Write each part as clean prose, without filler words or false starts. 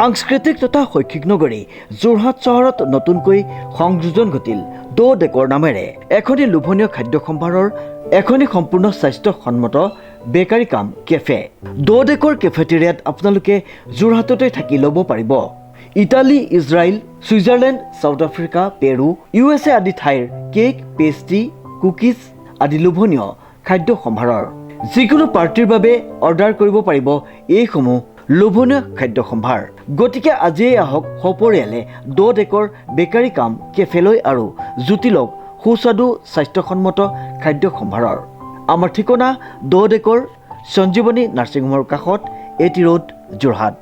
সাংস্কৃতিক তথা শৈক্ষিক নগৰী যোৰহাট চহৰত নতুনকৈ সংযোজন ঘটিল দো ডেকৰ নামেৰে এখনি লোভনীয় খাদ্য সম্ভাৰৰ এখনি সম্পূৰ্ণ স্বাস্থ্যসন্মত বেকাৰী কাম কেফে। দো ডেকৰ কেফেটেৰিয়াত আপোনালোকে যোৰহাটতে থাকি ল'ব পাৰিব Italy, Israel, Switzerland, South Africa, Peru, USA আদি ঠাইৰ কেক, পেষ্ট্ৰি, কুকিজ আদি লোভনীয় খাদ্য সম্ভাৰৰ। যিকোনো পাৰ্টিৰ বাবে অৰ্ডাৰ কৰিব পাৰিব এইসমূহ লোভনীয় খাদ্য সম্ভাৰ। গতিকে আজিয়েই আহক সপৰিয়ালে দো ডেকৰ বেকাৰী কাম কেফেলৈ আৰু জুতি লওক সুস্বাদু স্বাস্থ্যসন্মত খাদ্য সম্ভাৰৰ। আমাৰ ঠিকনা দো ডেকৰ সঞ্জীৱনী নাৰ্ছিং হোমৰ কাষত, এটি ৰোড, যোৰহাট।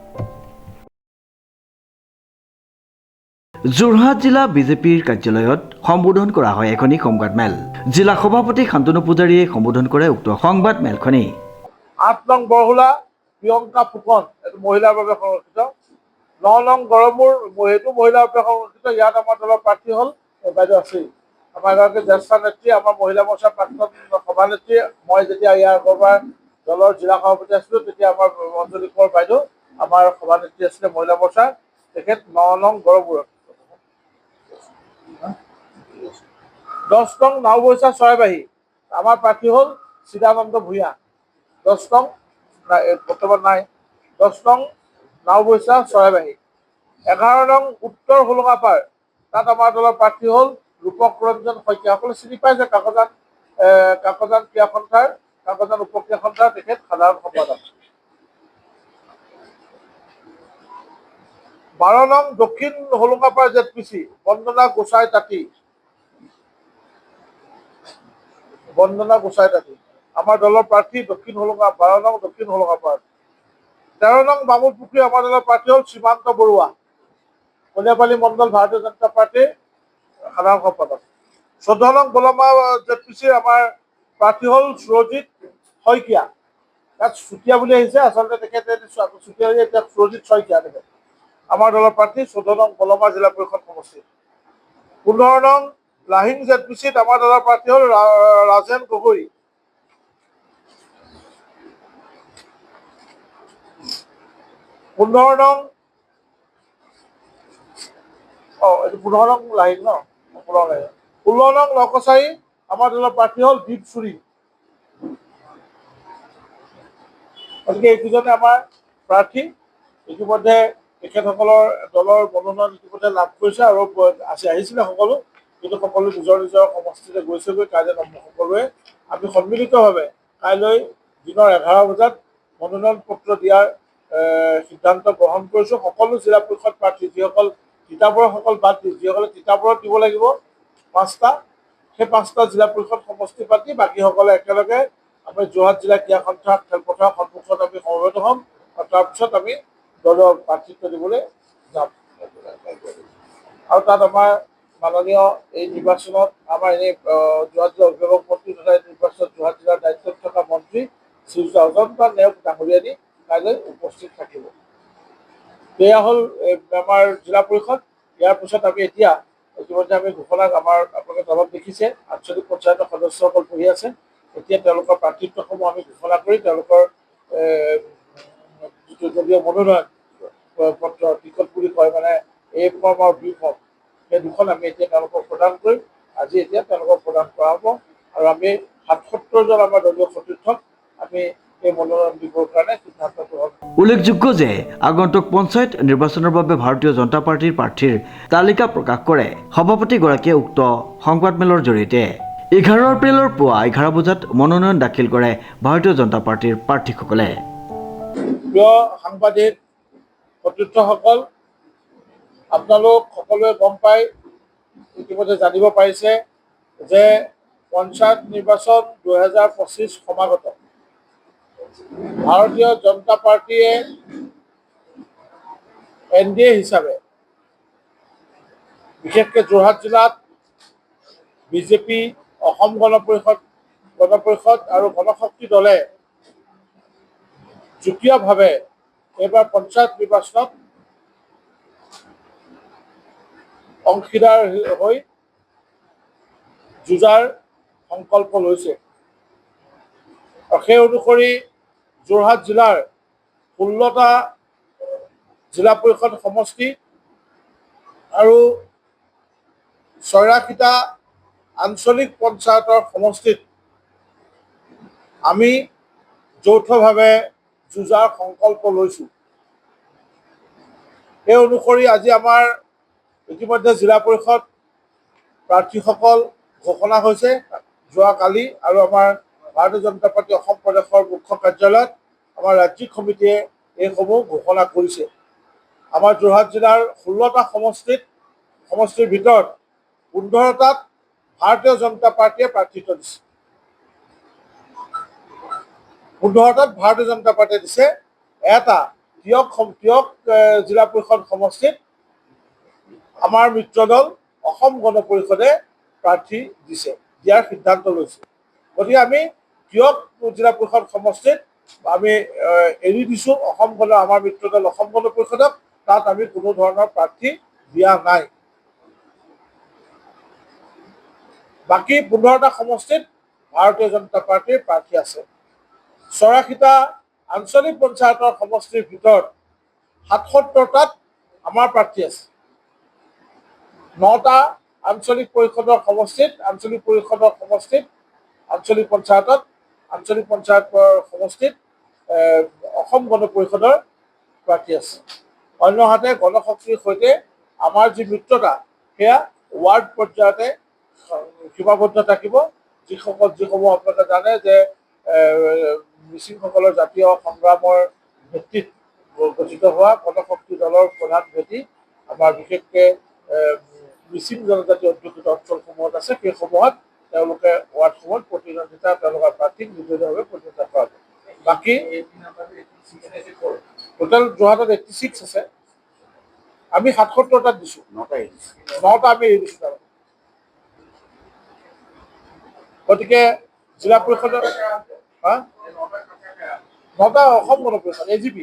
যোৰহাট জিলা বিজেপিৰ কাৰ্যালয়ত সম্বোধন কৰা হয় এখনি সংবাদমেল। জিলা সভাপতি শান্তনু পূজাৰীয়ে সম্বোধন কৰে উক্ত সংবাদমেলখনি। ৮ নং বৰহুলা প্ৰিয়ংকা ফুকন, এইটো মহিলাৰ বাবে সংৰক্ষিত। ৯ নং গড়মূৰ, এইটো মহিলাৰ বাবে সংৰক্ষিত। ইয়াত আমাৰ দলৰ প্ৰাৰ্থী হ'ল বাইদেউ আছেই, আমাৰ এগৰাকী জ্যেষ্ঠ নেত্ৰী, আমাৰ মহিলা মৰ্চাৰ প্ৰাক্তন সভানেত্ৰী। মই যেতিয়া ইয়াৰ আগৰবাৰ দলৰ জিলা সভাপতি আছিলোঁ তেতিয়া আমাৰ অঞ্জলি কোঁৱৰ বাইদেউ আমাৰ সভানেত্ৰী আছিলে মহিলা মৰ্চাৰ। তেখেত ৯ নং গড়মূৰত। 10 নং নাওবৈচা চৰাইবাহী, আমাৰ প্ৰাৰ্থী হ'ল চিদানন্দ ভূঞা। 10 নং বৰ্তমান নাই। 10 নং নাওবৈচা চৰাইবাহী। 11 নং উত্তৰ হোলোঙাপাৰ, তাত আমাৰ দলৰ প্ৰাৰ্থী হ'ল ৰূপক ৰঞ্জন শইকীয়া। সকলোৱে চিনি পায় যে কাকজান ক্ৰীড়া সন্থাৰ, কাকজান উপক্ৰীড়া সন্থাৰ তেখেত সাধাৰণ সম্পাদক। 12 নং দক্ষিণ হোলোঙাপাৰ ZPC বন্দনা গোসাই তাঁতী, আমাৰ দলৰ প্ৰাৰ্থী দক্ষিণ হোলোঙা 12 নং দক্ষিণ হোলোঙাপাৰ। 13 নং বামুণ পুখুৰী, আমাৰ দলৰ প্ৰাৰ্থী হ'ল সীমান্ত বৰুৱা, কলিয়াপালী মণ্ডল ভাৰতীয় জনতা পাৰ্টীৰ সাধাৰণ সম্পাদক। 14 নং বলমা ZPCৰ আমাৰ প্ৰাৰ্থী হ'ল সুৰজিত শইকীয়া। তাত চুতীয়া বুলি আহিছে, আচলতে তেখেতে চুতীয়া এতিয়া সুৰজিত শইকীয়া তেখেত আমাৰ দলৰ প্ৰাৰ্থী 14 নং বলমা জিলা পৰিষদ সমষ্টি। 15 নং লাহিং ZPCত আমাৰ দলৰ প্ৰাৰ্থী হ'ল ৰাজেন গগৈ। 15 নং এইটো 15 নং লাহিং ন, 16 নং নকছাৰী, আমাৰ দলৰ প্ৰাৰ্থী হ'ল দীপ চুৰি। গতিকে এইকেইজনে আমাৰ প্ৰাৰ্থী। ইতিমধ্যে তেখেতসকলৰ দলৰ মনোনয়ন ইতিমধ্যে লাভ কৰিছে আৰু আহিছিলে সকলো, কিন্তু সকলো নিজৰ নিজৰ সমষ্টিলৈ গৈছেগৈ। কাইলৈ সকলোৱে আমি সন্মিলিতভাৱে কাইলৈ দিনৰ 11 বজাত মনোনয়ন পত্ৰ দিয়াৰ সিদ্ধান্ত গ্ৰহণ কৰিছোঁ। সকলো জিলা পৰিষদ প্ৰাৰ্থী যিসকল তিতাবৰসকল বাদ দি, যিসকলে তিতাবৰত দিব লাগিব 5টা, সেই 5টা জিলা পৰিষদ সমষ্টি পাতি বাকীসকলে একেলগে আমি যোৰহাট জিলা ক্ৰীড়া সন্থা খেলপথাৰৰ সন্মুখত আমি সমবেত হ'ম আৰু তাৰপিছত আমি দলৰ প্ৰাৰ্থিত্ব দিবলৈ যাম। আৰু তাত আমাৰ মাননীয় এই নিৰ্বাচনত আমাৰ এনেই যোৰহাট জিলা অভিভাৱক মন্ত্ৰী তথা এই নিৰ্বাচনত যোৰহাট জিলাৰ দায়িত্বত থকা মন্ত্ৰী শ্ৰীযুত অজন্তা নেওগ ডাঙৰীয়ানী কাইলৈ উপস্থিত থাকিব। এয়া হ'ল আমাৰ জিলা পৰিষদ। ইয়াৰ পিছত আমি এতিয়া ইতিমধ্যে আমি ঘোষণা আপোনালোকে দলত দেখিছে, আঞ্চলিক পঞ্চায়তৰ সদস্যসকল বহি আছে। এতিয়া তেওঁলোকৰ প্ৰাৰ্থিত্বসমূহ আমি ঘোষণা কৰি তেওঁলোকৰ যিটো দলীয় মনোনয়ন পত্ৰ টিকট বুলি কয়, মানে A ফৰ্ম আৰু B ফৰ্ম, সেই দুখন আমি এতিয়া তেওঁলোকক প্ৰদান কৰিম। আজি এতিয়া তেওঁলোকক প্ৰদান কৰা হ'ব আৰু আমি ৭৭ জন আমাৰ দলীয় সতীৰ্থক আমি এই মনোনয়ন দিবৰ কাৰণে সিদ্ধান্ত গ্ৰহণ। উল্লেখযোগ্য যে আগন্তুক পঞ্চায়ত নিৰ্বাচনৰ বাবে ভাৰতীয় জনতা পাৰ্টীৰ প্ৰাৰ্থীৰ তালিকা প্ৰকাশ কৰে সভাপতিগৰাকীয়ে উক্ত সংবাদমেলৰ জৰিয়তে। 11 এপ্ৰিলৰ পুৱা 11 বজাত মনোনয়ন দাখিল কৰে ভাৰতীয় জনতা পাৰ্টীৰ প্ৰাৰ্থীসকলে। প্ৰিয় সাংবাদিক সতীৰ্থসকল, আপোনালোক সকলোৱে গম পাই ইতিমধ্যে জানিব পাৰিছে যে পঞ্চায়ত নিৰ্বাচন 2025 সমাগত। ভাৰতীয় জনতা পাৰ্টীয়ে NDA হিচাপে বিশেষকৈ যোৰহাট জিলাত বিজেপি, অসম গণ পৰিষদ আৰু গণশক্তি দলে যুটীয়াভাৱে এইবাৰ পঞ্চায়ত নিৰ্বাচনত অংশীদাৰ হৈ যুঁজাৰ সংকল্প লৈছে। আৰু সেই অনুসৰি যোৰহাট জিলাৰ 16টা জিলা পৰিষদ সমষ্টি আৰু ৮৪টা আঞ্চলিক পঞ্চায়তৰ সমষ্টিত আমি যৌথভাৱে যুঁজাৰ সংকল্প লৈছোঁ। সেই অনুসৰি আজি আমাৰ ইতিমধ্যে জিলা পৰিষদ প্ৰাৰ্থীসকল ঘোষণা হৈছে যোৱাকালি, আৰু আমাৰ ভাৰতীয় জনতা পাৰ্টি অসম প্ৰদেশৰ মুখ্য কাৰ্যালয়ত আমাৰ ৰাজ্যিক সমিতিয়ে এইসমূহ ঘোষণা কৰিছে। আমাৰ যোৰহাট জিলাৰ ১৬টা সমষ্টিৰ ভিতৰত ১৫টাত ভাৰতীয় জনতা পাৰ্টীয়ে প্ৰাৰ্থিত্ব দিছে। ১৫টাত ভাৰতীয় জনতা পাৰ্টীয়ে দিছে। এটা তিয়ক জিলা পৰিষদ সমষ্টিত আমাৰ মিত্ৰ দল অসম গণ পৰিষদে প্ৰাৰ্থী দিয়াৰ সিদ্ধান্ত লৈছে। গতিকে আমি তিয়ক জিলা পৰিষদ সমষ্টিত আমি এৰি দিছোঁ আমাৰ মিত্ৰ দল অসম গণ পৰিষদক। তাত আমি কোনো ধৰণৰ প্ৰাৰ্থী দিয়া নাই। বাকী ১৫টা সমষ্টিত ভাৰতীয় জনতা পাৰ্টীৰ প্ৰাৰ্থী আছে। ৮৪টা আঞ্চলিক পঞ্চায়তৰ সমষ্টিৰ ভিতৰত ৭৭টাত আমাৰ প্ৰাৰ্থী আছে। ৯টা আঞ্চলিক পঞ্চায়তৰ সমষ্টিত অসম গণ পৰিষদৰ প্ৰাৰ্থী আছে। অন্যহাতে গণশক্তিৰ সৈতে আমাৰ যি মিত্ৰতা, সেয়া ৱাৰ্ড পৰ্যায়তে সীমাবদ্ধ থাকিব। যিসমূহ আপোনালোকে জানে যে মিচিংসকলৰ জাতীয় সংগ্ৰামৰ ভিত্তিত গঠিত হোৱা গণশক্তি দলৰ প্ৰধান ভেটি আমাৰ বিশেষকৈ মিচিং জনজাতি অধ্যুষিত অঞ্চলসমূহত আছে। সেইসমূহত তেওঁলোকে ৱাৰ্ডসমূহত প্ৰতিদ্বন্দ্বিতা তেওঁলোকৰ প্ৰাৰ্থীক নিৰ্দলীয়ভাৱে প্ৰতিদ্বন্দ্বিতা কৰাব। বাকী টোটেল যোৰহাটত 86 আছে। আমি ৭৭টাত দিছোঁ। ৯টা আমি এৰি দিছোঁ তাৰমানে। গতিকে জিলা পৰিষদৰ ৯টা অসম গণ পৰিষদ AGP